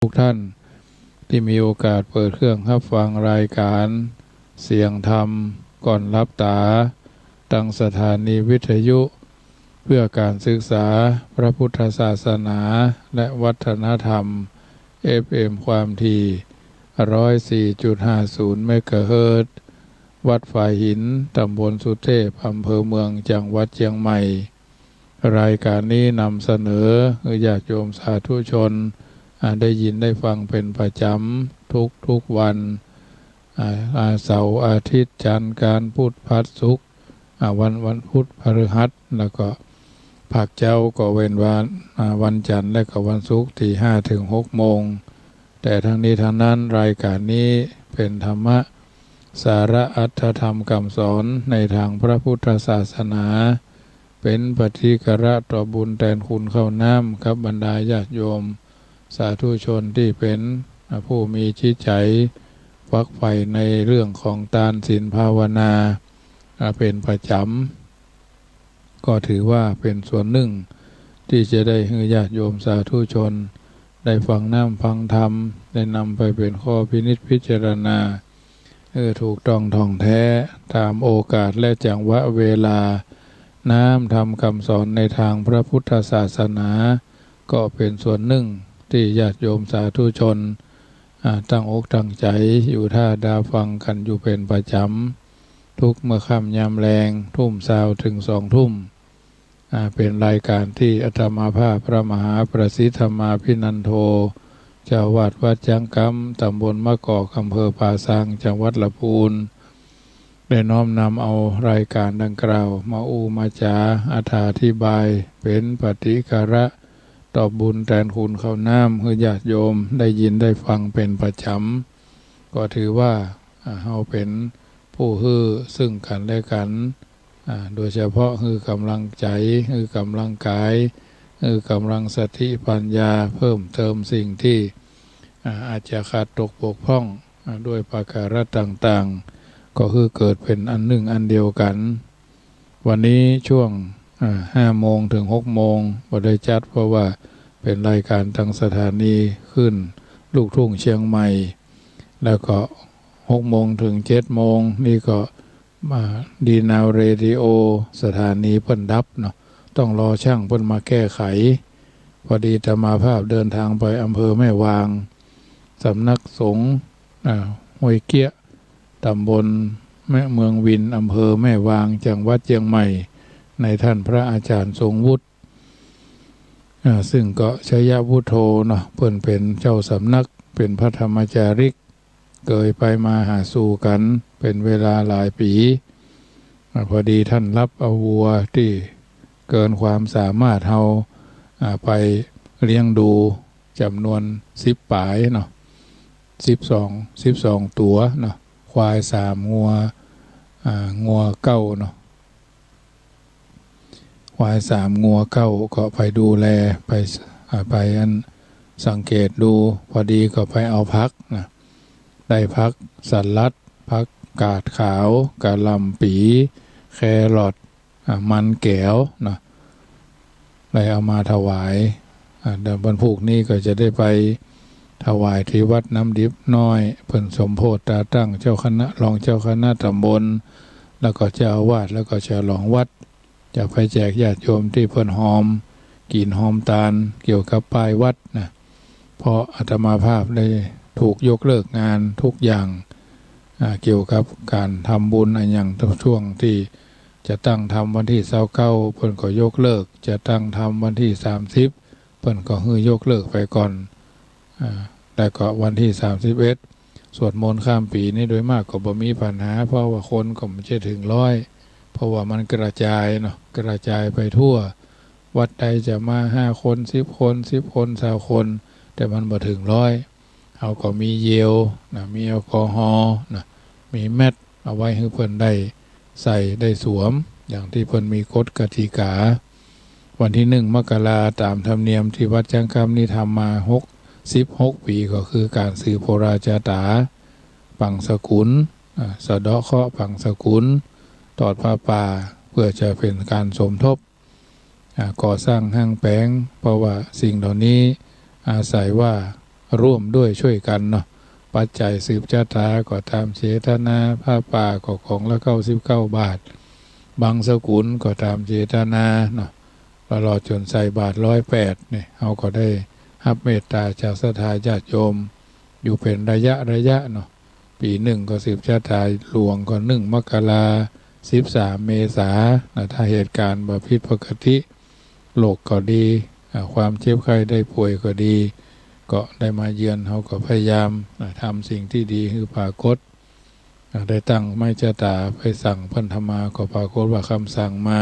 ทุกท่านที่มีโอกาสเปิดเครื่องรับฟังรายการเสียงธรรมก่อนรับตาตั้งสถานีวิทยุเพื่อการศึกษาพระพุทธศาสนาและวัฒนธรรม FM ความถี่ 104.50 เมกะเฮิรตซ์วัดฝ่ายหินตำบลสุเทพอำเภอเมืองจังหวัดเชียงใหม่รายการนี้นำเสนอญาติโยมสาธุชนได้ยินได้ฟังเป็นประจำทุกวันเสาร์อาทิตย์จันทร์การพุธพฤหัสศุกร์วันพุธพฤหัสแล้วก็ภาคเจ้าก็เว้นวันจันทร์และก็วันศุกร์ที่ 5 ถึง 6 โมงแต่ทั้งนี้ทั้งนั้นรายการนี้เป็นธรรมะสาระอัตถธรรมคำสอนในทางพระพุทธศาสนาเป็นปฏิฆะต่อบุญแทนคุณข้าวน้ำกับบรรดาญาติโยมสาธุชนที่เป็นผู้มีจิตใจฝักใฝ่ในเรื่องของทานศีลภาวนาเป็นประจำก็ถือว่าเป็นส่วนหนึ่งที่จะได้ให้ญาติโยมสาธุชนได้ฟังน้ำฟังธรรมได้นำไปเป็นข้อพินิจพิจารณาถูกต้องท่องแท้ตามโอกาสและจังหวะเวลาน้ำทำคำสอนในทางพระพุทธศาสนาก็เป็นส่วนหนึ่งที่ญาติโยมสาธุชนตั้งอกตั้งใจอยู่ท่าดาฟังกันอยู่เป็นประจำทุกเมื่อค่ำยามแรงทุ่มเช้าถึง2 ทุ่มเป็นรายการที่อาตมาภาพพระมหาประสิทธมาภินันโทเจ้าวาดวัดจังกำตำบลมะกอกอำเภอป่าซางจังหวัดลำพูนได้น้อมนำเอารายการดังกล่าวมามาจาอธิบายเป็นปฏิฆะตอบบุญแทนคุณข้าวน้ำให้ญาติโยมได้ยินได้ฟังเป็นประจำก็ถือว่าเราเป็นผู้ฮื้อซึ่งกันและกันโดยเฉพาะคือกำลังใจคือกำลังกายคือกำลังสติปัญญาเพิ่มเติมสิ่งที่อาจจะขาดตกบกพร่องด้วยประการต่างๆก็คือเกิดเป็นอันหนึ่งอันเดียวกันวันนี้ช่วง5 โมงถึง 6 โมงบ่ได้จัดเพราะว่าเป็นรายการทางสถานีขึ้นลูกทุ่งเชียงใหม่แล้วก็6 โมงถึง 7 โมงนี่ก็ดีนาวเรดิโอสถานีเพิ่นดับเนาะต้องรอช่างเพิ่นมาแก้ไขพอดีธรรมาภาพเดินทางไปอำเภอแม่วางสำนักสงฆ์ห้วยเกี้ยตำบลแม่เมืองวินอำเภอแม่วางจังหวัดเชียงใหม่ในท่านพระอาจารย์ทรงวุฒิซึ่งก็ชัยวุฒโธเนาะเพิ่นเป็นเจ้าสำนักเป็นพระธรรมจาริกเคยไปมาหาสู่กันเป็นเวลาหลายปีพอดีท่านรับเอาวัวที่เกินความสามารถเฮาไปเลี้ยงดูจำนวน10 ปายเนาะ12ตัวเนาะควาย3งัว9เนาะควาย3งัว9ก็ไปดูแลไปสังเกตดูพอดีก็ไปเอาพักนะได้พักสันลัดพักกาดขาวกะหล่ำปีแครอทมันแก้วเนาะได้เอามาถวายเดี๋ยววันพุธนี้ก็จะได้ไปถวายที่วัดน้ำดิบน้อยเพิ่นสมโพธิตาตั้งเจ้าคณะรองเจ้าคณะตำบลแล้วก็เจ้าอาวาสแล้วก็เจ้าหลวงวัดจะไปแจกญาติโยมที่เพิ่นหอมกินหอมตาลเกี่ยวกับป้ายวัดนะเพราะอาตมาภาพได้ถูกยกเลิกงานทุกอย่างเกี่ยวกับการทำบุญอย่างช่วงที่จะตั้งทำวันที่29เพิ่นก็ยกเลิกจะตั้งทำวันที่30เพิ่นก็ให้ยกเลิกไปก่อนแต่ก็วันที่31สวดมนต์ข้ามปีนี่โดยมากก็บ่มีปัญหาเพราะว่าคนก็ไม่ใช่ถึง100เพราะว่ามันกระจายเนาะกระจายไปทั่ววัดใดจะมา5 คน10 คน10 คน20 คนแต่มันบ่ถึง100เอาก็มีเยลนะมีแอลกอฮอล์นะมีแมสเอาไว้ให้เพิ่นได้ใส่ได้สวมอย่างที่เพิ่นมีกฎกติกาวันที่1 มกราตามธรรมเนียมที่วัดจังคำนี่ทำมา16 ปีก็คือการสืบโบราณจาตาปังสกุลสะเดาะเคราะห์ปังสกุลตอดผ้าป่าเพื่อจะเป็นการสมทบก่อสร้างห้างแปลงเพราะว่าสิ่งเหล่านี้อาศัยว่า ร่วมด้วยช่วยกันเนาะปัจจัยสืบชะตาก็ตามเจตนาผ้าป่าก็ของละ99 บาทบางสกุลก็ตามเจตนาเนาะตลอดจนใส่บาท108เนี่ยเขาก็ได้รับเมตตาจากศรัทธาญาติโยมอยู่เป็นระยะเนาะปีหนึ่งก็สืบชะตาหลวงก็1 มกรา13 เมษาถ้าเหตุการณ์บ่ผิดปกติโรคก็ดีความเจ็บไข้ได้ป่วยก็ดีก็ได้มาเยือนเขาก็พยายามทำสิ่งที่ดีคือปรากฏได้ตั้งไม่จะตาไปสั่งพันธมาก็ปรากฏว่าคำสั่งมา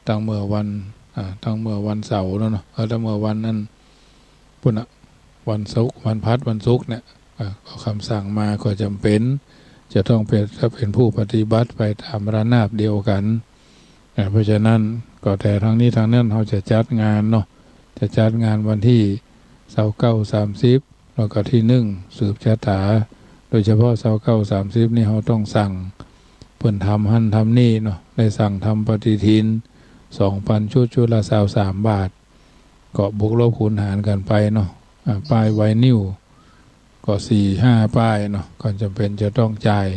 ตั้งเมื่อวันเสาร์แล้วเนาะตั้งเมื่อวันนั้นปุ่นวันศุกร์วันพัดวันศุกร์เนี่ยก็คำสั่งมาก็จำเป็นจะต้องเป็นถ้าเป็นผู้ปฏิบัติไปตามระนาบเดียวกันเพราะฉะนั้นก็แต่ทั้งนี้ทั้งนั้นเขาจะจัดงานเนาะจะจัดงานวันที่29 30แล้วก็ที่1สืบชะตาโดยเฉพาะ29 30นี่เขาต้องสั่งเพิ่นทำหั่นทำนี่เนาะได้สั่งทำปฏิทิน2,000 ชุดละ23 บาทก็บวกลบคูณหารกันไปเนาะป้ายไวนิลก็4-5 ป้ายเนาะก็จำเป็นจะต้องจ่าย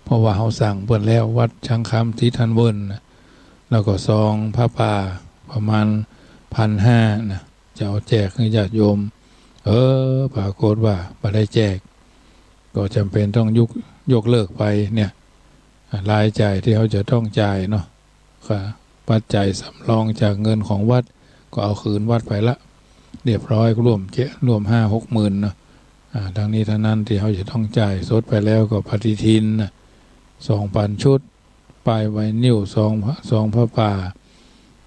เพราะว่าเขาสั่งเพิ่นแล้ววัดช้างคำที่ทันเวินนะแล้วก็ซองผ้าป่าประมาณ1,500นะจะเอาแจกให้ญาติโยมปรากฏว่าไม่ได้แจกก็จำเป็นต้องยกเลิกไปเนี่ยรายจ่ายที่เขาจะต้องจ่ายเนาะค่ะปัจจัยสำรองจากเงินของวัดก็เอาคืนวัดไปละเรียบร้อยรวม 5-6 หมื่นเนาะทั้งนี้ทั้งนั้นที่เขาจะต้องจ่ายสดไปแล้วก็ปฏิทิน2,000 ชุดป้ายไวนิลซองพระป่า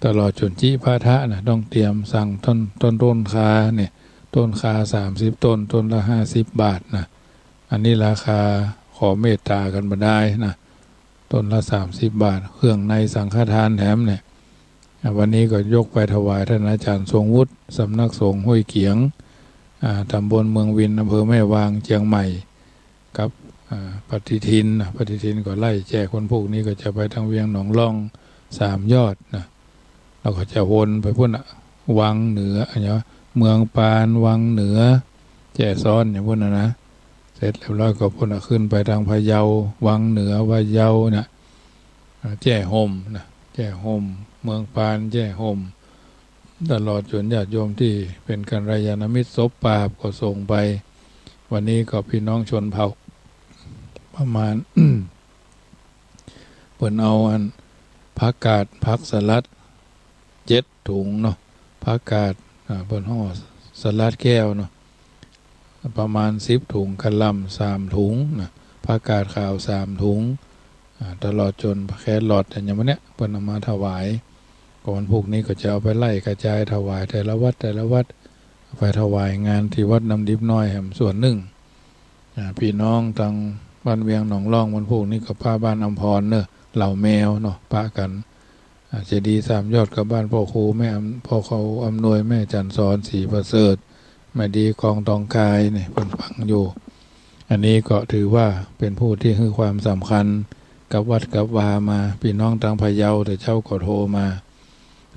ตลอดจนจิพาทะนะต้องเตรียมสั่งต้นคาเนี่ยต้นคา30 ต้นละ50 บาทนะอันนี้ราคาขอเมตตากันมาได้นะต้นละ30 บาทเครื่องในสังฆทานแถมเนี่ยวันนี้ก็ยกไปถวายท่านอาจารย์ทรงวุฒิสำนักสงฆ์ห้วยเกียงตำบลเมืองวินอำเภอแม่วางเชียงใหม่กับปฏิทินก็ไล่แจกคนพวกนี้ก็จะไปทางเวียงหนองล่อง3 ยอดนะเราก็จะวนไปพุ่นวังเหนือเมืองปานวังเหนือแจ้ซ้อนอย่างพุ่นนะเสร็จเรียบร้อยก็พุ่นขึ้นไปทางพะเยาวังเหนือพะเยาเนี่ยแจ้ห่มนะแจ้ห่มเมืองปานแจ้ห่มตลอดจนญาติโยมที่เป็นกัลยาณมิตรศพปราบก็ส่งไปวันนี้ก็พี่น้องชนเผ่าประมาณ เปิ่นเอาผักกาดผักสลัด7 ถุงเนาะผักกาดเปิ่นห่อสลัดแก้วเนาะประมาณ10 ถุงกะหล่ำ3 ถุงนะผักกาดขาว3 ถุงตลอดจนแครอทอย่างเนี้ยเปิ่นเอามาถวายก่อนพวกนี้ก็จะเอาไปไล่กระจายถวายแต่ละวัดไปถวายงานที่วัดน้ำดิบน้อยแห่งส่วนหนึ่งพี่น้องทางบ้านเวียงหนองล่องวันพวกนี้กับป้าบ้านอำพรเนอะเหล่าแมวเนาะปะกันเจดีย์3 ยอดกับบ้านพ่อครูแม่พ่อเขาอำนวยแม่จันสอนศรีประเสริฐแม่ดีกองตองกายเนี่ยเป็นฟังอยู่อันนี้ก็ถือว่าเป็นผู้ที่ให้ความสำคัญกับวัดกับวามาพี่น้องทางพะเยาแต่เจ้าก็โทรมา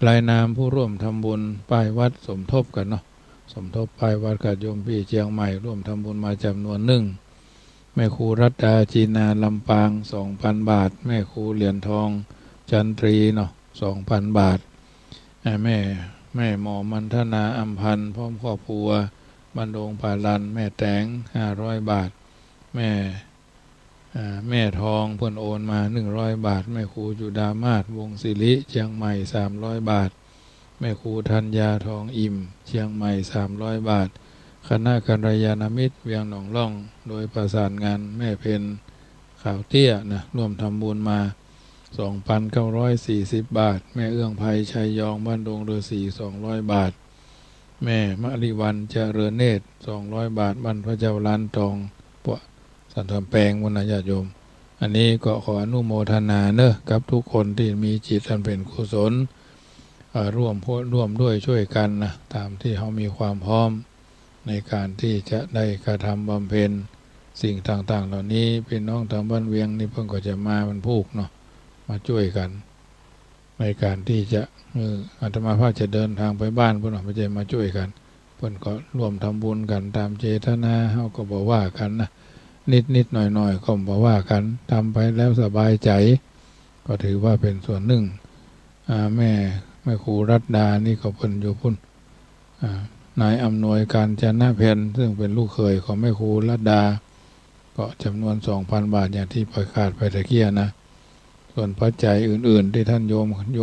รายนามผู้ร่วมทำบุญป้ายวัดสมทบกันเนาะสมทบป้ายวัดกับโยมพี่เชียงใหม่ร่วมทำบุญมาจำนวน1แม่ครูรัตดาจีนาลำปาง 2,000 บาทแม่ครูเหรียญทองจันทรีเนาะ2,000 บาทแม่หมอมันธนาอัมพันธ์พร้อมครอบครัวบันดงปาลันแม่แตง500 บาทแม่ทองเพิ่นโอนมา100 บาทแม่ครูจุดามาศวงศิริเชียงใหม่300 บาทแม่ครูธัญญาทองอิ่มเชียงใหม่300 บาทคณะกัลยาณมิตรเวียงหนองล่องโดยประสานงานแม่เพนขาวเตี้ยนะร่วมทำบุญมา 2,940 บาทแม่เอื้องไพชัยยองบ้านดงเรือศรี200 บาทแม่มะริวันเจริญเนตร200 บาทบ้านพระเจ้าล้านทองปะสันทำแปลงวันญาติโยมอันนี้ก็ขออนุโมทนาเนอะกับทุกคนที่มีจิตอันเป็นกุศลร่วมด้วยช่วยกันนะตามที่เขามีความพร้อมในการที่จะได้กระทำบำเพ็ญสิ่งต่างๆเหล่านี้พี่น้องทางบ้านเวียงนี่เพิ่งก็จะมาบรรพุกเนาะมาช่วยกันในการที่จะอาตมาภาพจะเดินทางไปบ้านเพื่อนไม่ใช่มาช่วยกันไป เพิ่นก็ร่วมทำบุญกันตามเจตนาเฮาก็บ่ว่ากันนะนิดหน่อยก็บ่ว่ากันทำไปแล้วสบายใจก็ถือว่าเป็นส่วนหนึ่งแม่ครูรัตดานี่ก็เพิ่นอยู่พุ่นนายอำนวยการจนะเพ็ญซึ่งเป็นลูกเขยของแม่ครูรัตดาก็จำนวน 2,000 บาทอย่างที่ประกาศไปตะเกียนะส่วนปัจจัยอื่นๆที่ท่านโย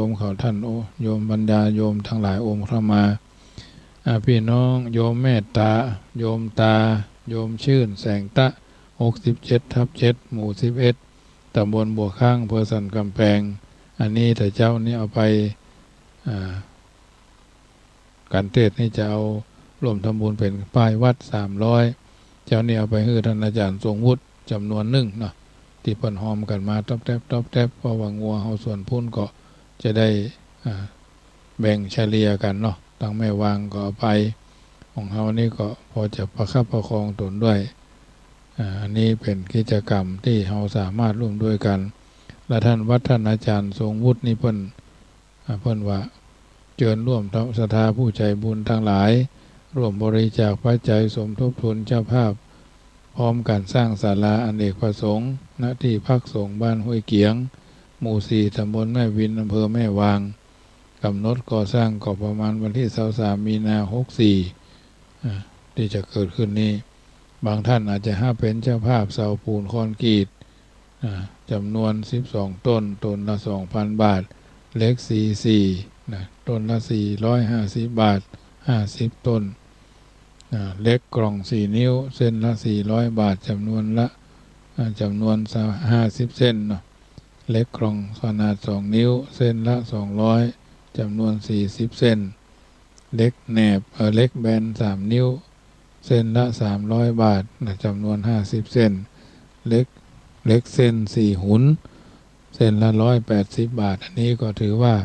มเขาท่านโยมบรรดาโยมทั้งหลายองค์เข้ามาพี่น้องโยมเมตตาโยมตาโยมชื่นแสงตะ67/7หมู่11ตำบลบัวข้างอำเภอสันกำแพงอันนี้แต่เจ้านี่เอาไปการเทศนี่จะเอาร่วมทำบุญเป็นป้ายวัด300เจ้านี่เอาไปให้ท่านอาจารย์ทรงวุฒิจำนวนหนึ่งเนาะที่เพิ่นหอมกันมาต๊อบแทบเพราะว่างัวเฮาส่วนพุ่นก็จะได้แบ่งเฉลี่ยกันเนาะตั้งแม่วางก็เอาไปของเฮานี่ก็พอจะประคับประคองตนด้วยอันนี้เป็นกิจกรรมที่เฮาสามารถร่วมด้วยกันและท่านอาจารย์ทรงวุฒินี่เพิ่นว่าเชิญร่วมศรัทธาผู้ใจบุญทั้งหลายร่วมบริจาคปัจจัยสมทบทุนเจ้าภาพพร้อมการสร้างศาลาอเนกประสงค์ณที่พักสงฆ์บ้านห้วยเกียงหมู่4ตำบลแม่วินอำเภอแม่วางกำหนดก่อสร้างก็ประมาณวันที่23มีนา64ที่จะเกิดขึ้นนี้บางท่านอาจจะเป็นเจ้าภาพเสาปูนคอนกรีตจำนวน12ต้นละ 2,000 บาทเล็ก44ต้นละ450 บาท50ต้นเล็กกล่อง4นิ้วเส้นละ400 บาทจำนวน50 เส้นเนาะเล็กกล่องขนาด2นิ้วเส้นละ200จำนวน40 เส้นเล็กแหนบเล็กแบน3นิ้วเส้นละ300 บาทจำนวน50 เส้นเล็กเส้น4หุนเส้นละ180 บาทอันนี้ก็ถือว่า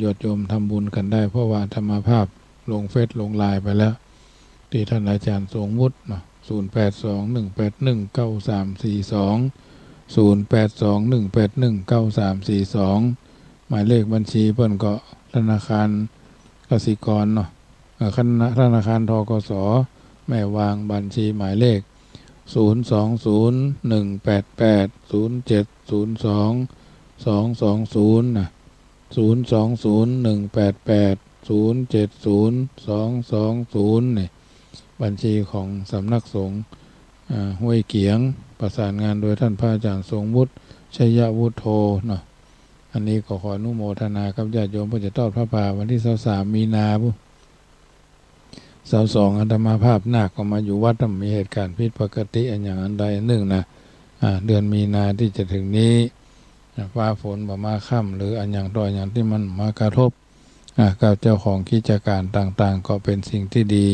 ญาติโยมทำบุญกันได้เพราะว่าธรรมภาพลงเฟซลงไลน์ไปแล้วที่ท่านอาจารย์ทรงวุฒิเนาะ0821819342 หมายเลขบัญชีเพิ่นก็ธนาคารกสิกรเนาะธนาคารธกส.แม่วางบัญชีหมายเลข020188070220นะ020188070220นี่บัญชีของสำนักสงฆ์ห้วยเกียงประสานงานโดยท่านพระอาจารย์ทรงวุฒิชัยวุฒโธเนาะอันนี้ก็ขออนุโมทนากับญาติโยมเพื่อจะทอดพระป่าวันที่23มีนาคม22อาตมาภาพนาคก็มาอยู่วัดมีเหตุการณ์ผิดปกติอันอย่างอันใดหนึ่งนะเดือนมีนาที่จะถึงนี้ฟ้าฝนบ่มาค่ำหรืออันอย่างต่ออย่างที่มันมากระทบกับเจ้าของกิจการต่างๆก็เป็นสิ่งที่ดี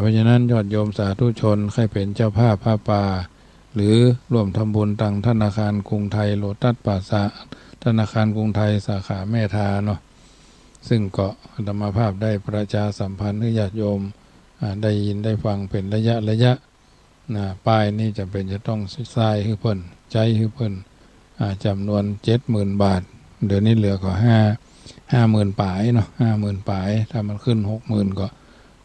เพราะฉะนั้นยอดโยมสาธุชนใครเป็นเจ้าภาพผ้าป่าหรือร่วมทำบุญตังธนาคารกรุงไทยโลตัสป่าสะธนาคารกรุงไทยสาขาแม่ทาเนาะซึ่งก็อาตมาภาพได้ประชาสัมพันธ์ให้ญาติโยมได้ยินได้ฟังเป็นระยะป้ายนี่จะเป็นจะต้องทรายให้เพิ่นใจให้เพิ่นจำนวน 70,000 บาทเดี๋ยวนี้เหลือก็50,000 ปลายเนาะ50,000 ปลายถ้ามันขึ้น 60,000 ก็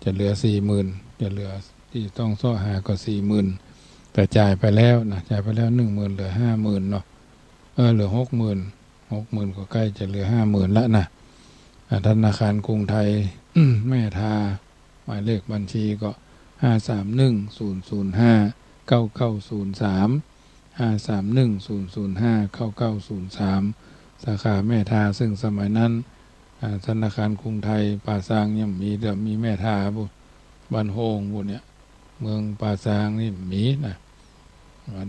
จะเหลือ 40,000 จะเหลือที่ต้องซ่อหาก็ 40,000 แต่จ่ายไปแล้วนะจ่ายไปแล้ว 10,000 เหลือ 50,000 เนาะเหลือ 60,000 ก็ใกล้จะเหลือ 50,000 แล้วนะธนาคารกรุงไทย แม่ทาหมายเลขบัญชีก็531-005-9903 531-005-9903 สาขาแม่ทาซึ่งสมัยนั้นธนาคารกรุงไทยป่าซางยังมีแม่ทาบุบ้านโฮงบุเนี่ยเมืองป่าซางนี่มีนะ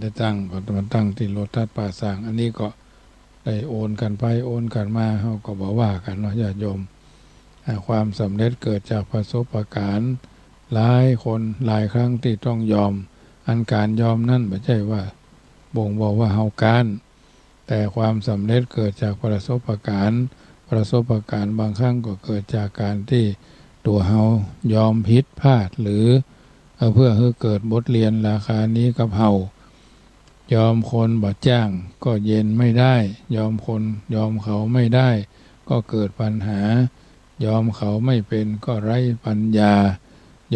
ได้ตั้งที่โลตัสป่าซางอันนี้ก็ได้โอนกันไปโอนกันมาเขาก็บอกว่ากันเนาะญาติโยมความสำเร็จเกิดจากประสบการณ์หลายคนหลายครั้งที่ต้องยอมอันการยอมนั่นไม่ใช่ว่าบ่งบอกว่าเฮาการแต่ความสำเร็จเกิดจากประสบการณ์บางครั้งก็เกิดจากการที่ตัวเฮายอมผิดพลาดหรือเพื่อให้เกิดบทเรียนราคานี้กับเฮายอมคนบ่จ้างก็เย็นไม่ได้ยอมเขาไม่ได้ก็เกิดปัญหา ยอมเขาไม่เป็นก็ไร้ปัญญา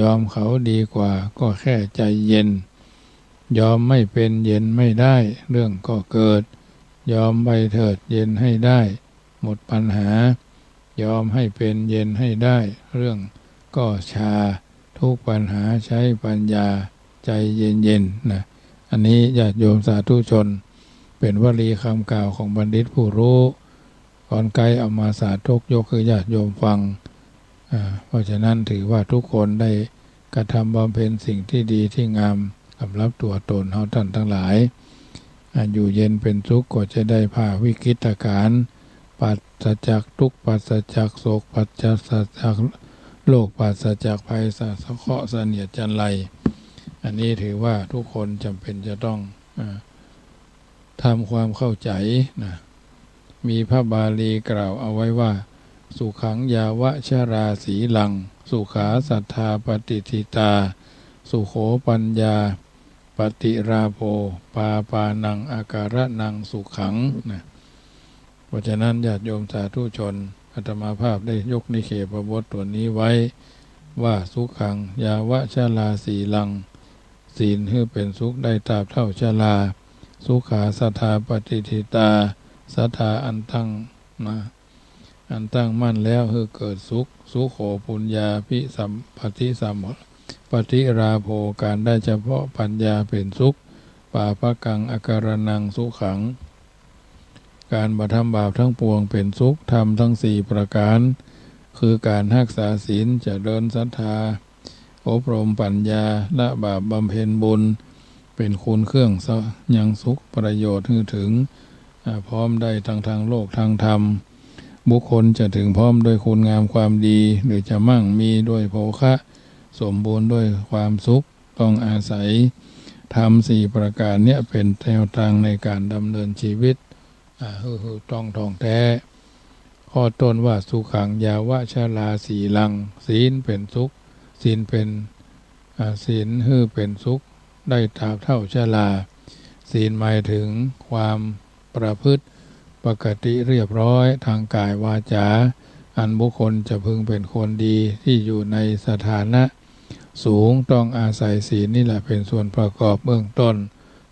ยอมเขาดีกว่าก็แค่ใจเย็นยอมไม่เป็นเย็นไม่ได้เรื่องก็เกิดยอมไปเถิดเย็นให้ได้หมดปัญหายอมให้เป็นเย็นให้ได้เรื่องก็ชาทุกปัญหาใช้ปัญญาใจเย็นๆนะอันนี้ญาติโยมสาธุชนเป็นวลีคำกล่าวของบัณฑิตผู้รู้ก่อนไกลเอามาสาธกยกคือญาติโยมฟังเพราะฉะนั้นถือว่าทุกคนได้กระทำบำเพ็ญสิ่งที่ดีที่งามสำหรับตัวตนเฮาท่านทั้งหลายอยู่เย็นเป็นสุขก็จะได้ผ่าวิกฤตการณ์ปัสจากทุกข์ปัสจากโศกปัสจากโลกปัสจากภัยสัสเคราะห์เสนียดจันไรอันนี้ถือว่าทุกคนจำเป็นจะต้องทำความเข้าใจนะมีพระบาลีกล่าวเอาไว้ว่าสุขังยาวะชราสีลังสุขาสัทธาปฏิทิตาสุโขปัญญาปฏิราโภปาปานังอาการะนังสุขังนะเพราะฉะนั้นญาติโยมสาธุชนอาตมาภาพได้ยกนิเคปบทตัวนี้ไว้ว่าสุขังยาวะชราสีลังศีลคือเป็นสุขได้ตราบเท่าชราสุขาสัทธาปฏิทิตาสัทธาอันตั้งนะอันตั้งมั่นแล้วคือเกิดสุขสุโขปุญญาภิสัมปฏิสัมปฏิราโภการได้เฉพาะปัญญาเป็นสุขปาปะกังอาการนังสุขังการบำทำบาปทั้งปวงเป็นสุขทำทั้งสี่ประการคือการรักษาศีลเจริญศรัทธาอบรมปัญญาละบาปบำเพ็ญบุญเป็นคุณเครื่องยังสุขประโยชน์ถึงพร้อมได้ทางโลกทางธรรมบุคคลจะถึงพร้อมด้วยคุณงามความดีหรือจะมั่งมีด้วยโภคะสมบูรณ์ด้วยความสุขต้องอาศัยธรรมสี่ประการเนี้ยเป็นแนวทางในการดำเนินชีวิตต้องท่องแท้ข้อต้นว่าสุขังยาวะชราสีลังศีลเป็นสุขศีลเป็นศีลเป็นสุขได้ตราบเท่าชราศีลหมายถึงความประพฤติปกติเรียบร้อยทางกายวาจาอันบุคคลจะพึงเป็นคนดีที่อยู่ในสถานะสูงต้องอาศัยศีลนี่แหละเป็นส่วนประกอบเบื้องต้น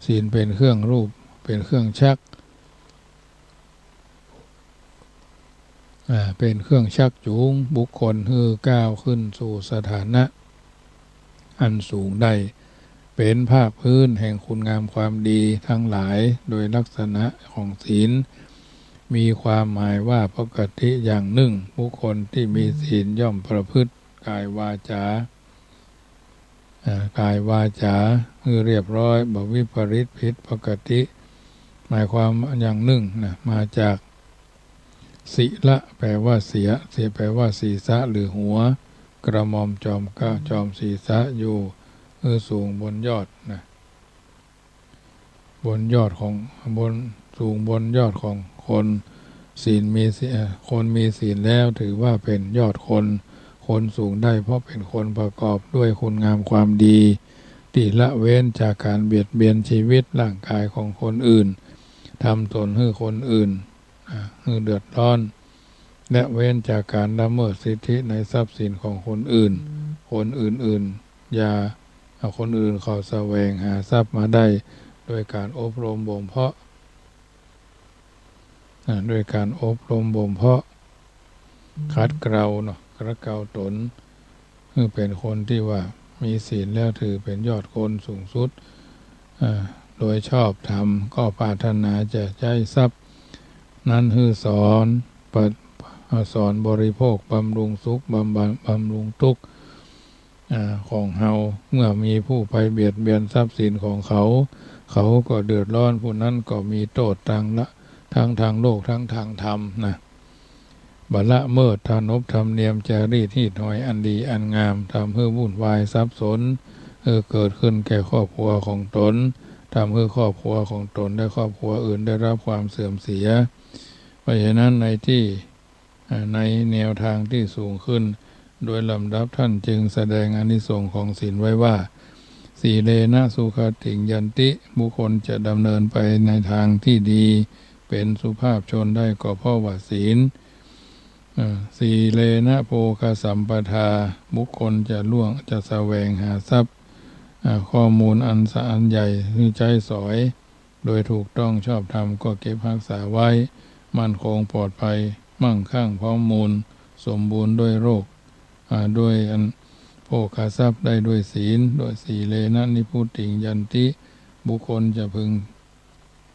ศีลเป็นเครื่องรูปเป็นเครื่องชักเป็นเครื่องชักจูงบุคคลให้ก้าวขึ้นสู่สถานะอันสูงได้เป็นภาคพื้นแห่งคุณงามความดีทั้งหลายโดยลักษณะของศีลมีความหมายว่าปกติอย่างหนึ่งบุคคลที่มีศีลย่อมประพฤติกายวาจากายวาจาคือเรียบร้อยบ่วิปริตผิดปกติหมายความอย่างหนึ่งนะมาจากศิละแปลว่าเสียแปลว่าศีรษะหรือหัวกระหม่อมจอมก็จอมศีรษะอยู่สูงบนยอดนะบนยอดของบนสูงบนยอดของคนศีลมีคนมีศีลแล้วถือว่าเป็นยอดคนสูงได้เพราะเป็นคนประกอบด้วยคุณงามความดีที่ละเว้นจากการเบียดเบียนชีวิตร่างกายของคนอื่นทำตนให้คนอื่นให้เดือดร้อนและเว้นจากการละเมิดสิทธิในทรัพย์สินของคนอื่นคนอื่นอย่าเอาคนอื่นเขาแสวงหาทรัพย์มาได้โดยการอบรมบ่มเพาะด้วยการอบรมบ่มเพาะขัดเกลาขัดเกลาตนคือเป็นคนที่ว่ามีศีลแล้วถือเป็นยอดคนสูงสุดโดยชอบธรรมก็ปรารถนาจะได้ทรัพย์นั้นคือสอนบริโภคบำรุงสุขบำรุงทุกข์ของเฮาเมื่อมีผู้ไปเบียดเบียนทรัพย์สินของเขาก็เดือดร้อนผู้นั้นก็มีโทษทั้งทางโลกทั้งทางธรรมนะบัละเมิดทานบธรรมเนียมจารีตที่หน่อยอันดีอันงามทำให้วุ่นวายสับสนเกิดขึ้นแก่ครอบครัวของตนทำให้ครอบครัวของตนและครอบครัวอื่นได้รับความเสื่อมเสียเพราะฉะนั้นในแนวทางที่สูงขึ้นโดยลำดับท่านจึงแสดงอานิสงส์ของศีลไว้ว่าสีเลนะสุขติงยันติบุคคลจะดำเนินไปในทางที่ดีเป็นสุภาพชนได้ก็เพราะว่าศีล สีเลนะโภคสัมปทาบุคคลจะล่วงจะแสวงหาทรัพย์ข้อมูลอันใหญ่คือใจสอยโดยถูกต้องชอบธรรมก็เก็บรักษาไว้มั่นคงปลอดภัยมั่งคั่งพร้อมมูลสมบูรณ์ด้วยโรคด้วยโภคทรัพย์ได้ด้วยศีลด้วยสีเลนะนิพุติงยันติบุคคลจะพึง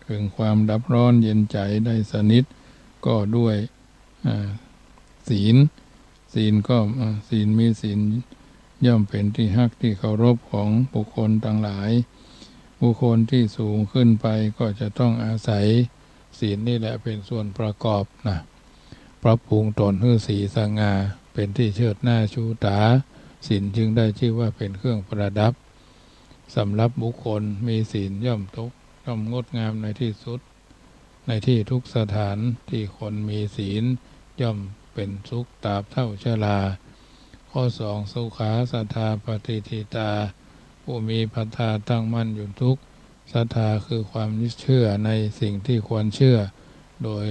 ถึงความดับร้อนเย็นใจได้สนิทก็ด้วยศีลก็ศีลมีศีลย่อมเป็นที่ฮักที่เคารพของบุคคลต่างหลายบุคคลที่สูงขึ้นไปก็จะต้องอาศัยศีลนี่แหละเป็นส่วนประกอบนะปรับปรุงตนให้สีสง่าเป็นที่เชิดหน้าชูตาศีลจึงได้ชื่อว่าเป็นเครื่องประดับสำหรับบุคคลมีศีลย่อมงดงามในที่สุดในที่ทุกสถานที่คนมีศีลย่อมเป็นสุขตราบเท่าชราข้อ2สุขาศรัทธาปฏิทิตาผู้มีศรัทธาตั้งมั่นอยู่ทุกศรัทธาคือความเชื่อในสิ่งที่ควรเชื่อโดย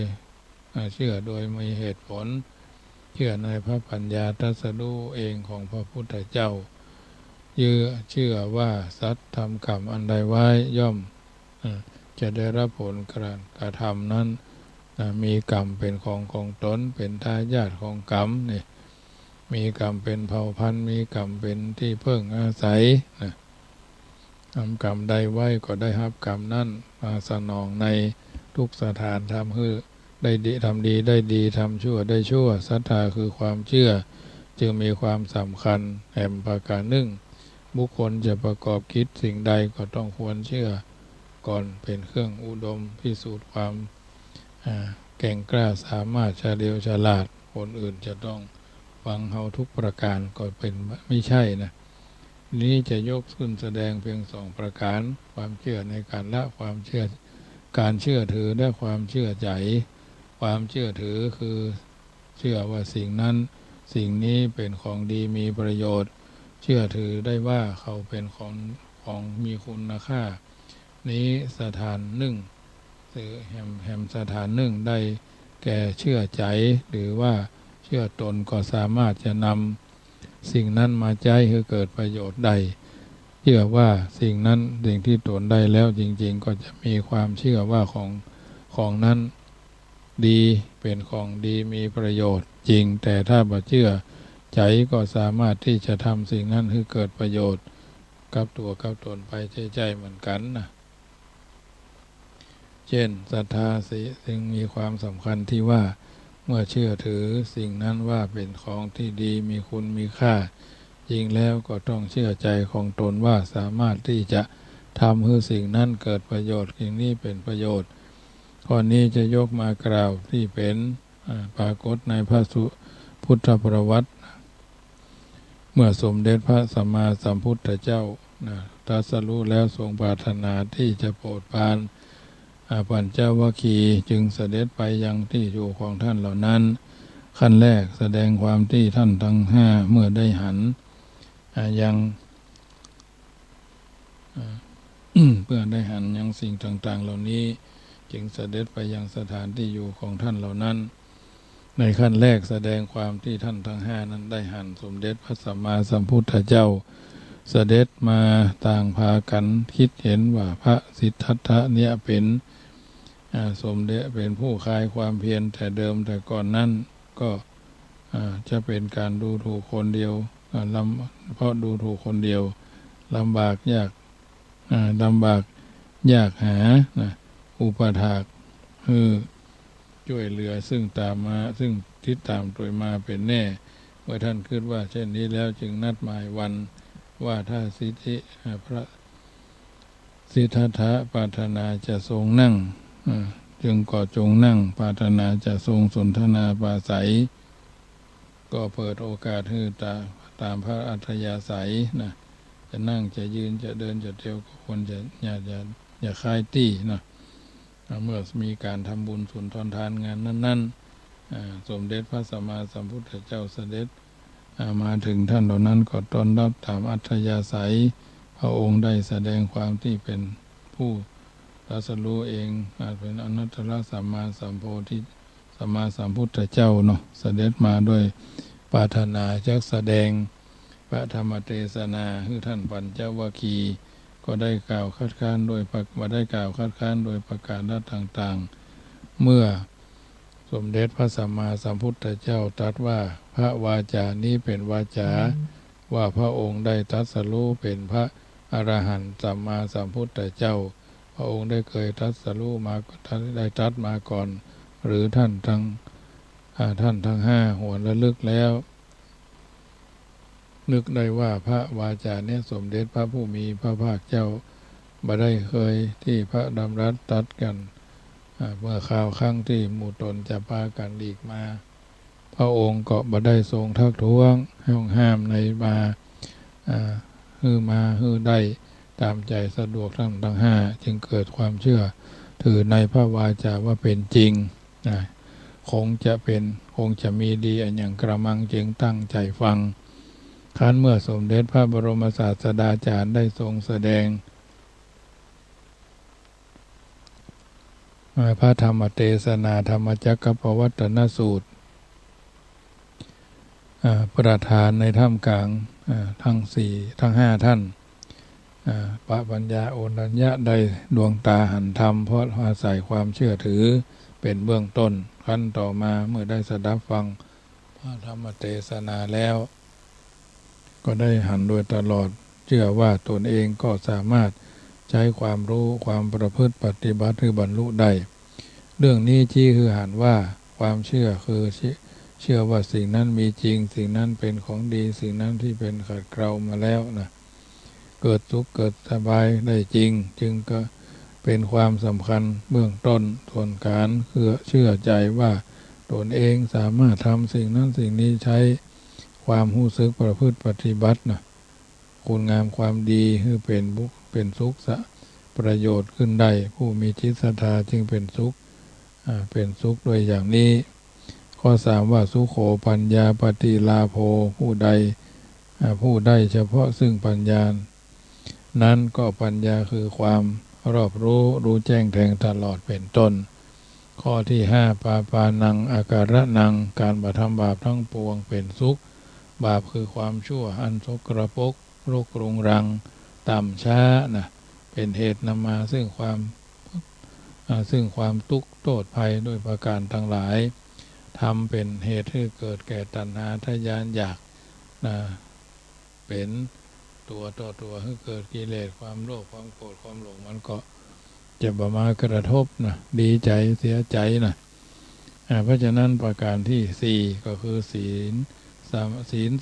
มีเหตุผลเชื่อในพระปัญญาตรัสรู้เองของพระพุทธเจ้าเชื่อว่าสัตว์ทำกรรมอันใดไว้ย่อมจะได้รับผลการกระทำนั้นมีกรรมเป็นของตนเป็นทายาทของกรรมนี่มีกรรมเป็นเผ่าพันธุ์มีกรรมเป็นที่เพิ่งอาศัยทำกรรมใดไว้ก็ได้รับกรรมนั้นมาสนองในทุกสถานทำให้ได้ดีทำดีได้ดีทำชั่วได้ชั่วศรัทธาคือความเชื่อจึงมีความสำคัญแห่งประการหนึ่งบุคคลจะประกอบคิดสิ่งใดก็ต้องควรเชื่อก่อนเป็นเครื่องอุดมพิสูจน์ความแก่งกล้าสามารถเฉลียวฉลาดคนอื่นจะต้องฟังเฮาทุกประการก็เป็นไม่ใช่นะนี้จะยกขึ้นแสดงเพียง2ประการความเชื่อในการละความเชื่อการเชื่อถือและความเชื่อใจความเชื่อถือคือเชื่อว่าสิ่งสิ่งนี้เป็นของดีมีประโยชน์เชื่อถือได้ว่าเขาเป็นของมีคุณค่านี้สถานหนึ่งคือแห่งสถานหนึ่งได้แก่เชื่อใจหรือว่าเชื่อตนก็สามารถจะนำสิ่งนั้นมาใช้ให้เกิดประโยชน์ใดเชื่อว่าสิ่งที่ตนได้แล้วจริงๆก็จะมีความเชื่อว่าของนั้นดีเป็นของดีมีประโยชน์จริงแต่ถ้าบ่เชื่อใจก็สามารถที่จะทำสิ่งนั้นให้เกิดประโยชน์กับตัวกับตนไปใจเหมือนกันนะเช่นศรัทธาสิ่งมีความสำคัญที่ว่าเมื่อเชื่อถือสิ่งนั้นว่าเป็นของที่ดีมีคุณมีค่าจริงแล้วก็ต้องเชื่อใจของตนว่าสามารถที่จะทำให้สิ่งนั้นเกิดประโยชน์สิ่งนี้เป็นประโยชน์ข้อนี้จะยกมากล่าวที่เป็นปรากฏในพระพุทธประวัติเมื่อสมเด็จพระสัมมาสัมพุทธเจ้าตรัสรู้แล้วทรงปรารถนาที่จะโปรดปรานปัญจวัคคีย์จึงเสด็จไปยังที่อยู่ของท่านเหล่านั้นขั้นแรกแสดงความที่ท่านทั้ง5เมื่อได้หันยังเพื่อได้หันยังสิ่งต่างๆเหล่านี้จึงเสด็จไปยังสถานที่อยู่ของท่านเหล่านั้นในขั้นแรกแสดงความที่ท่านทั้ง5นั้นได้หันสมเด็จพระสัมมาสัมพุทธเจ้าเสด็จมาต่างพากันคิดเห็นว่าพระสิทธัตถะเนี่ยเป็นสมเด็จเป็นผู้คลายความเพียรแต่เดิมแต่ก่อนนั้นก็จะเป็นการดูถูกคนเดียวเพราะดูถูกคนเดียวลำบากยากหาอุปถากช่วยเหลือซึ่งตามมาซึ่งทิศตามโดยมาเป็นแน่เมื่อท่านคิดว่าเช่นนี้แล้วจึงนัดหมายวันว่าถ้าพระสิทธัตถะปรารถนาจะทรงนั่งจึงก็จงนั่งปรารถนาจะทรงสนทนาปราศัยก็เปิดโอกาสให้ตามพระอัธยาศัยนะจะนั่งจะยืนจะเดินจะเที่ยวก็ควรจะอย่าคลายตี้นะเมื่อมีการทำบุญสุนทานงานนั้นสมเด็จพระสัมมาสัมพุทธเจ้าเสด็จมาถึงท่านเหล่านั้นก็ต้อนรับตามอัธยาศัยพระองค์ได้แสดงความที่เป็นผู้ตรัสรู้เองอาจเป็นอนัตตลสัมมาสัมโพธิ สัมมาสัมพุทธเจ้าเนาะเสด็จมาด้วยปรารถนาจักแสดงพระธรรมเทศนาคือท่านปัญจวัคคีย์ก็ได้กล่าวคัดค้านโดยประการต่างๆเมื่อสมเด็จพระสัมมาสัมพุทธเจ้าตรัสว่าพระวาจานี้เป็นวาจาว่าพระองค์ได้ตรัสรู้เป็นพระอรหันต์สัมมาสัมพุทธเจ้าพระองค์ได้เคยตรัสรู้มาได้ตรัสมาก่อนหรือท่านทั้งห้าหวนระลึกแล้วนึกได้ว่าพระวาจาเนี่ยสมเด็จพระผู้มีพระภาคเจ้าบ่ได้เคยที่พระดำรัสตรัสกันเมื่อคราวครั้งที่หมู่ตนจะพากันหลีกมาพระองค์ก็บ่ได้ทรงทักท้วงห้ามในมาฮือได้ตามใจสะดวกทั้งห้าจึงเกิดความเชื่อถือในพระวาจาว่าเป็นจริงคงจะมีดีอันอย่างกระมังจึงตั้งใจฟังครั้นเมื่อสมเด็จพระบรมศาสดาจารย์ได้ทรงแสดงพระธรรมเทศนาธรรมจักรปวัตตนสูตรประธานในท่ามกลางทั้งห้าท่านพระปัญญาโอนัญญะได้ดวงตาหันธรรมเพราะอาศัยความเชื่อถือเป็นเบื้องต้นขั้นต่อมาเมื่อได้สดับฟังพระธรรมเทศนาแล้วก็ได้หันโดยตลอดเชื่อว่าตนเองก็สามารถใช้ความรู้ความประพฤติปฏิบัติคือบรรลุได้เรื่องนี้ที่คือหันว่าความเชื่อคือเชื่อว่าสิ่งนั้นมีจริงสิ่งนั้นเป็นของดีสิ่งนั้นที่เป็นขัดเกลามาแล้วนะเกิดสุขเกิดสบายได้จริงจึงก็เป็นความสำคัญเบื้องต้นส่วนการคือเชื่อใจว่าตนเองสามารถทำสิ่งนั้นสิ่งนี้ใช้ความรู้สึกประพฤติปฏิบัตินะคุณงามความดีคือเป็นสุขประโยชน์ขึ้นได้ผู้มีจิตศรัทธาจึงเป็นสุขโดยอย่างนี้ข้อสามว่าสุโขปัญญาปฏิลาโภผู้ได้เฉพาะซึ่งปัญญานั้นก็ปัญญาคือความรอบรู้แจ้งแทงตลอดเป็นต้นข้อที่ห้าปานังอาการะนังการบาปทำบาปทั้งปวงเป็นสุขบาปคือความชั่วอันสกปรกโรครุงรังต่ำช้านะเป็นเหตุนำมาซึ่งความทุกข์โทษภัยด้วยประการทั้งหลายทำเป็นเหตุให้เกิดแก่ตัณหาทะยานอยากเป็นตัวต่อตัวให้เกิดกิเลสความโลภความโกรธความหลงมันก็จะมากระทบนะดีใจเสียใจนะเพราะฉะนั้นประการที่สี่ก็คือศีล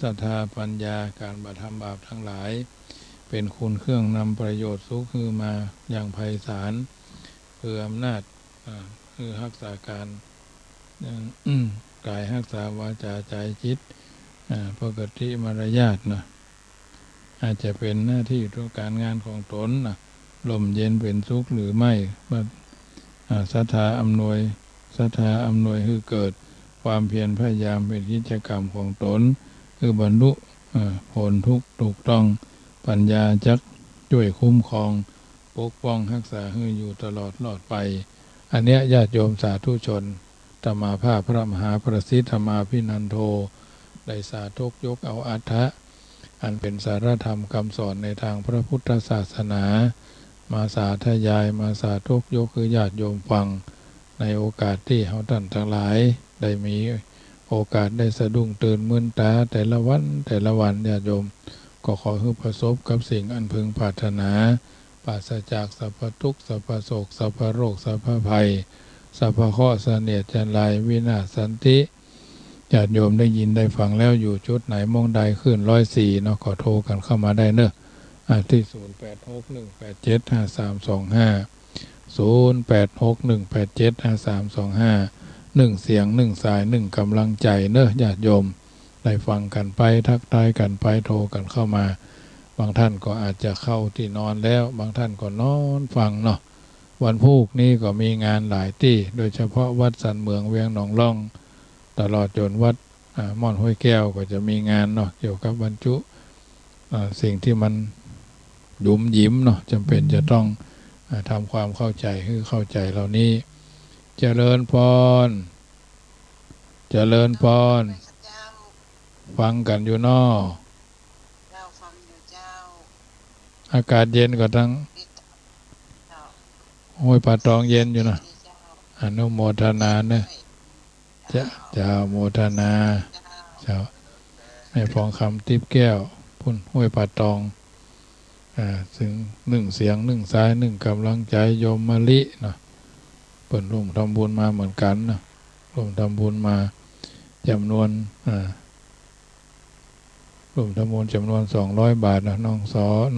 ศรัทธาปัญญาการบาปทำบาปทั้งหลายเป็นคุณเครื่องนำประโยชน์สุขคือมาอย่างไพศาลเพื่ออำนาจคือรักษาการกายรักษาวาจาใจจิตปกติมารยาทนะอาจจะเป็นหน้าที่ทุกการงานของตนนะลมเย็นเป็นสุขหรือไม่ศรัทธาอำนวยคือเกิดความเพียรพยายามเป็นกิจกรรมของตนคือบรรลุผลทุกถูกต้องปัญญาจักช่วยคุ้มครองปกป้องรักษาให้อยู่ตลอดไปอันเนี้ยญาติโยมสาธุชนธรรมาภาพพระมหาประสิทธิ์ธรรมาภินันโทได้สาธยกเอาอัฏฐะอันเป็นสารธรรมคำสอนในทางพระพุทธศาสนามาสาธยายมาสาธยกคือญาติโยมฟังในโอกาสที่เฮาท่านทั้งหลายได้มีโอกาสได้สะดุ้งตื่นมึนตาแต่ละวันญาติโยมก็ขอให้ประสบกับสิ่งอันพึงปรารถนาปราศจากสัพพทุกข์สัพพโศกสัพพโรคสัพพภัยสัพพเคราะห์เสนียดจันไรวินาศสันติญาติโยมได้ยินได้ฟังแล้วอยู่จุดไหนมองใดขึ้น104เนาะขอโทรกันเข้ามาได้เนอะที่0861875325 0861875325 1เสียง1สาย1กำลังใจเนอะญาติโยมได้ฟังกันไปทักทายกันไปโทรกันเข้ามาบางท่านก็อาจจะเข้าที่นอนแล้วบางท่านก็นอนฟังเนาะวันพุธนี้ก็มีงานหลายที่โดยเฉพาะวัดสันเมืองเวียงหนองล่องตลอดจนวัดม่อนห้วยแก้วก็จะมีงานเนาะเกี่ยวกับบรรจุสิ่งที่มันยุ่มยิ้มเนาะจำเป็นจะต้องทำความเข้าใจคือเข้าใจเหล่านี้เจริญพร เจริญพรฟังกันอยู่นออากาศเย็นก็ทั้งห้วยป่าตองเย็นอยู่นะอนุโมทนาเนอะเจ้าโมทนาเจ้าแม่พองคำทิพย์แก้วพุ่นห้วยป่าตองถึงหนึ่งเสียงหนึ่งสายหนึ่งกำลังใจโยมมะลิเนาะเปิดร่วมทำบุญมาเหมือนกันเนาะร่วมทำบุญมาจำนวนร่วมทำบุญจำนวน200 บาทนะน้อง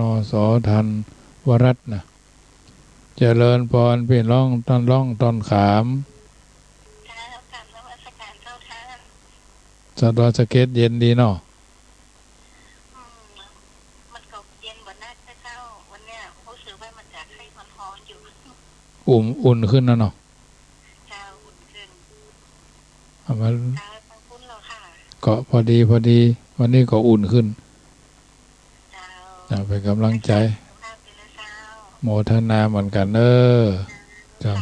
นอสอทันวรัตน์นะเจริญพรพี่ร่องต้นขามสะดอสเก็ตเย็นดีเนาะมันก็เย็นกว่านักเจ้าวันเนี้ยรู้สึกว่ามันจะให้มันร้อนอยู่อุ่นขึ้นนะเนาะเจ้าอุ่นขึ้นเอามาเจ้าตั้งคุ้นแล้วค่ะก็พอดีวันนี้ก็อุ่นขึ้นเจ้าเป็นกำลังใจโมทนาเหมือนกันเจ้า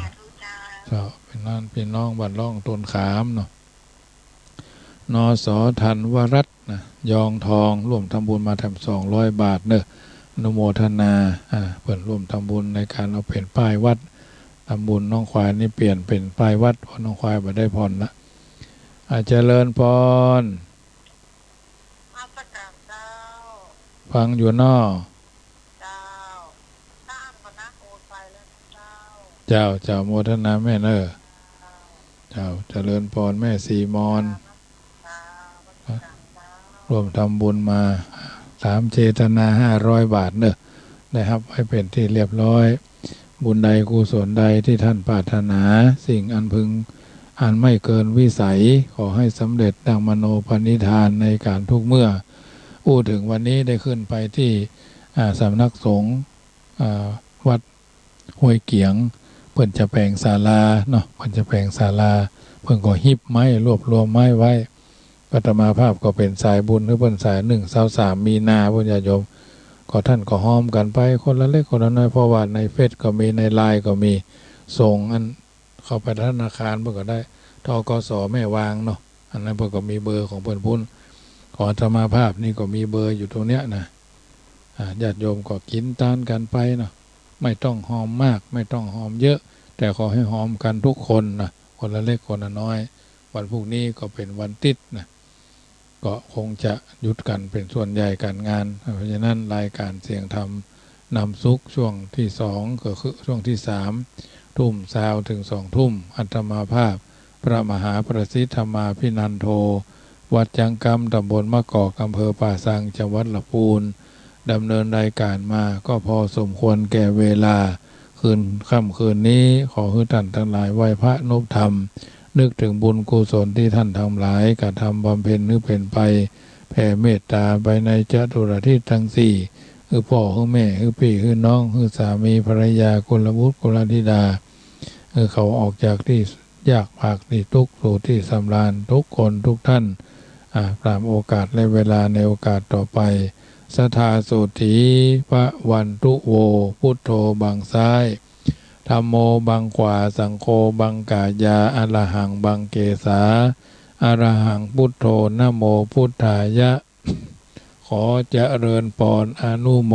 เป็นน้องบ้านร่องต้นขามเนาะนอสอทันวรัตน์นะยองทองร่วมทำบุญมาทำ200 บาทเนอะอนุโมทนาเปิดร่วมทำบุญในการเอาเปลี่ยนป้ายวัดทำบุญน้องควายนี่เปลี่ยนเป็นป้ายวัดเพราะน้องควายมาได้ผ่อนละเจริญพรฟังอยู่นอเจ้าโมทนาแม่เนอะเจ้าเจริญพรแม่สีมอนร่วมทำบุญมา3 เจตนา500 บาทเนอะได้ครับให้เป็นที่เรียบร้อยบุญใดกุศลใดที่ท่านปรารถนาสิ่งอันพึงอันไม่เกินวิสัยขอให้สำเร็จดังมโนปณิธานในการทุกเมื่อถึงวันนี้ได้ขึ้นไปที่สำนักสงฆ์วัดห้วยเกียงเพิ่นจะแปลงศาลาเนาะเพิ่นจะแปลงศาลาเพิ่นก็หิบไม้รวบรวมไม้ไว้อาตมาภาพก็เป็นสายบุญหรือเพิ่นสาย1-3 มีนาพุทธญาติโยมก็ท่านก็ห้อมกันไปคนละเล็กคนละน้อยเพราะว่าในเฟซก็มีในไลน์ก็มีส่งอันเข้าไปธนาคารเพิ่นก็ได้ธกส.แม่วางเนาะอันนั้นเพิ่นก็มีเบอร์ของเพิ่นพุ่นของอาตมาภาพนี่ก็มีเบอร์อยู่ตรงเนี้ยนะญาติโยมก็กินตานกันไปเนาะไม่ต้องหอมมากไม่ต้องหอมเยอะแต่ขอให้หอมกันทุกคนนะคนละเล็กคนละน้อยวันพรุ่งนี้ก็เป็นวันติดนะก็คงจะหยุดกันเป็นส่วนใหญ่การงานเพราะฉะนั้นรายการเสียงธรรมนำสุขช่วงที่2ก็คือช่วงที่3 ทุ่มเช้าถึง2 ทุ่มอัตมาภาพพระมหาประสิทธมาพินันโทวัดจังกำตำบลมะกอกอำเภอป่าสังจังหวัดลำพูนดำเนินรายการมาก็พอสมควรแก่เวลาค่ำคืนนี้ขอให้ท่านทั้งหลายไหว้พระนบธรรมนึกถึงบุญกุศลที่ท่านทำหลายกระทำบำเพ็ญนึกเป็นไปแผ่เมตตาไปในจตุรทิศทั้ง4คือพ่อคือแม่คือพี่คือน้องคือสามีภรรยากุลบุตรกุลธิดาเขาออกจากที่ยากภาคที่ทุกข์สู่ที่สำราญทุกคนทุกท่านตามโอกาสและเวลาในโอกาสต่อไปสัทธาสุถีพระวันตุโวพุทโธบังซ้ายธัมโมบังขวาสังโฆบังกายาอรหังบังเกสาอรหังพุทโธนะโมพุทธายะขอเจริญพรอนุโม